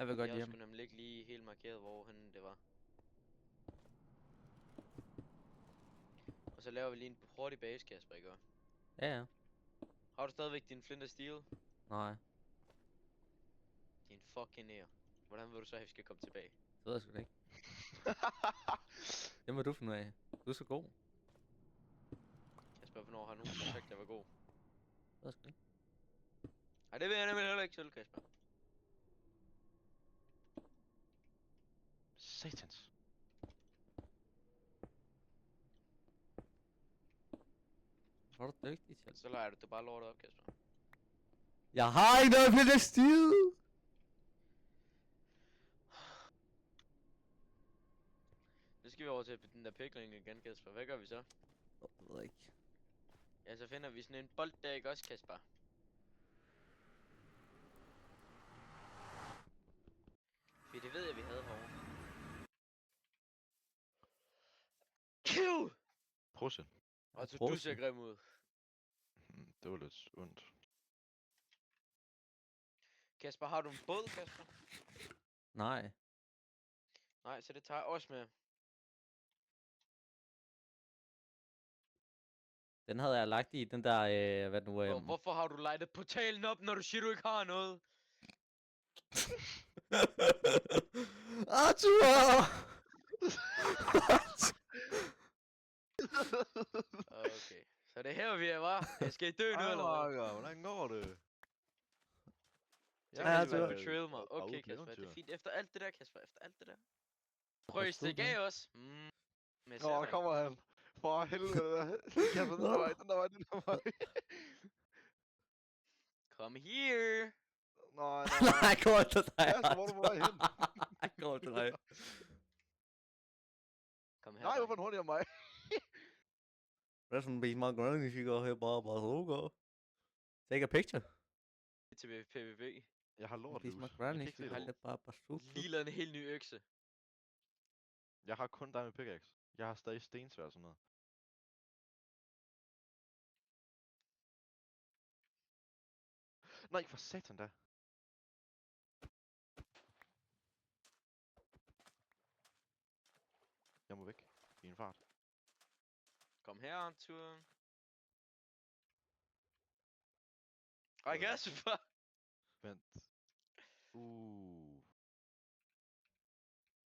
Jeg vil godt Jeg hjem. skulle nemlig ikke lige helt markeret, hvor henne det var. Og så laver vi lige en hurtig base, Kasper, ikke? Ja, ja. Har du stadigvæk din flint og steel? Nej, Din fucking nær. Hvordan vil du så have, at vi skal komme tilbage? det ved jeg sgu da ikke. Det må du finde ud af. Du er så god. Kasper, hvornår har nogen sagt, at jeg var god? Det ved jeg sgu ikke. Ej, det vil jeg nemlig heller ikke selv, Kasper. Satans. Hvor er du dygtig til. Så leger du det bare lortet op, Kasper. Jeg har ikke noget på det stil. Nu skal vi over til den der pikling igen, Kasper. Hvad gør vi så? Jeg ved ikke. Ja, så finder vi sådan en bold der, ikke også, Kasper? For det ved jeg, vi havde herovre. Kill! Prusse. Og så du Prosit. ser grim ud. Det var lidt ondt. Kasper, har du en båd, Kasper? Nej. Nej, så det tager jeg også med. Den havde jeg lagt i den der, hvad nu, Hvorfor har du lightet portalen op, når du siger, du ikke har noget? Arthur! Okay, så det er her, vi er, var. Jeg skal I dø nu, Ej, eller hvad? Marker, hvordan går det? Så Ja, kan jeg I vel tror- betrayal mig. bare Okay, ud på Kasper, det er eventyr. fint. Efter alt det der, Kasper, efter alt det der. Prøv at Forstod stikke det. af også. Med Nå, der sætning. kommer han. For helvede. Kasper, den der vej, den der vej, den der vej. Come here. Nej, Nej, gå til dig. Kasper, hvor er du på vej hen? Gå til dig. Kom her. Nej, dreng. hvorfor er den hurtigere end mig? That's some be my granny, she got here, bazooka. Take a picture. Til PvP. Jeg har lort, Be Lus. my Jeg granny, kan ikke she se got det. here, bazooka. Lige lavet en helt ny økse. Jeg har kun dig med pickaxe. Jeg har stadig stensvær og sådan noget. Nej, for satan da. Jeg må væk. I en fart. Kom her, Arthur. Ej, Kasper. Vent.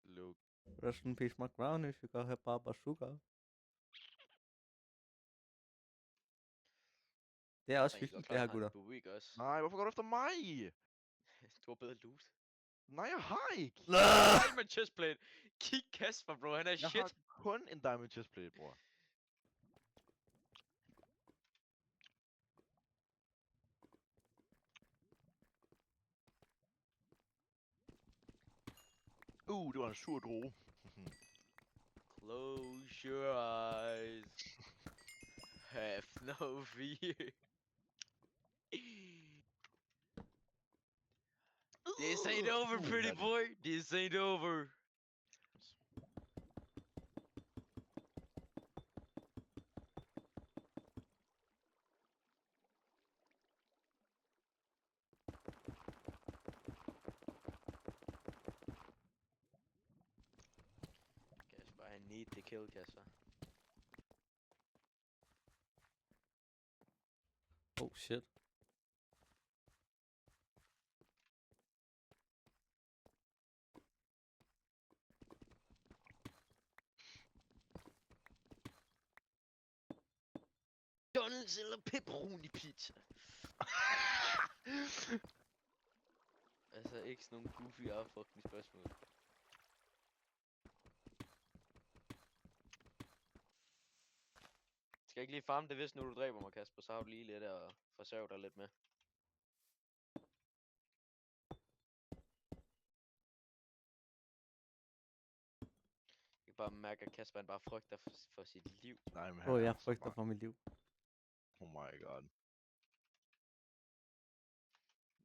Luk. Rest in peace, my granny, she got here, bazooka. Det er også hyggeligt, det her, gutter. Ikke også? Nej, hvorfor går du efter mig? Du har bedre loot. Nej, jeg har ikke. Diamond chestplate. Kig Kasper, bro. Han er Jeg shit. har kun en diamond chestplate, bror. Det var en sur droge. Close your eyes. Have no fear. This ain't over, pretty boy. This ain't over. Kasper, I need the kill, Kasper. Oh shit. McDonald's eller pepperoni pizza? Altså ikke sådan nogle goofy affucking spørgsmål. Skal jeg ikke lige farme det, hvis nu du dræber mig, Kasper, så har du lige lidt at forsørge dig lidt med. Jeg kan bare mærke, at Kasper han bare frygter for sit liv. Nej, men Åh, jeg altså frygter bare- for mit liv. Oh my god.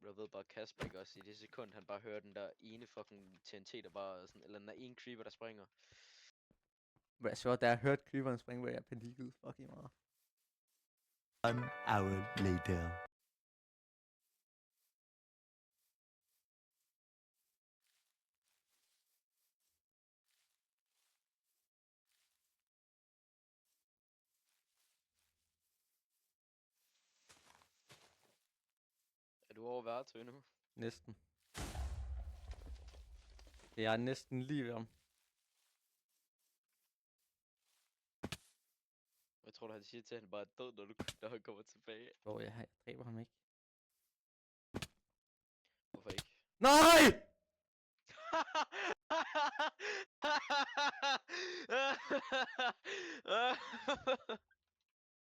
Jeg ved bare, Kasper ikke også i det sekund, han bare hører den der ene fucking TNT, der bare sådan, eller den der ene creeper, der springer. Hvad så, da jeg hørte creeperen springe, var jeg panikket fucking meget. 1 hour later. du over værtøj nu? Næsten. Jeg er næsten lige ved ham. Jeg tror du, han siger til, at han bare er død, når han kommer tilbage. Jeg dræber ham ikke. Hvorfor ikke? Nej!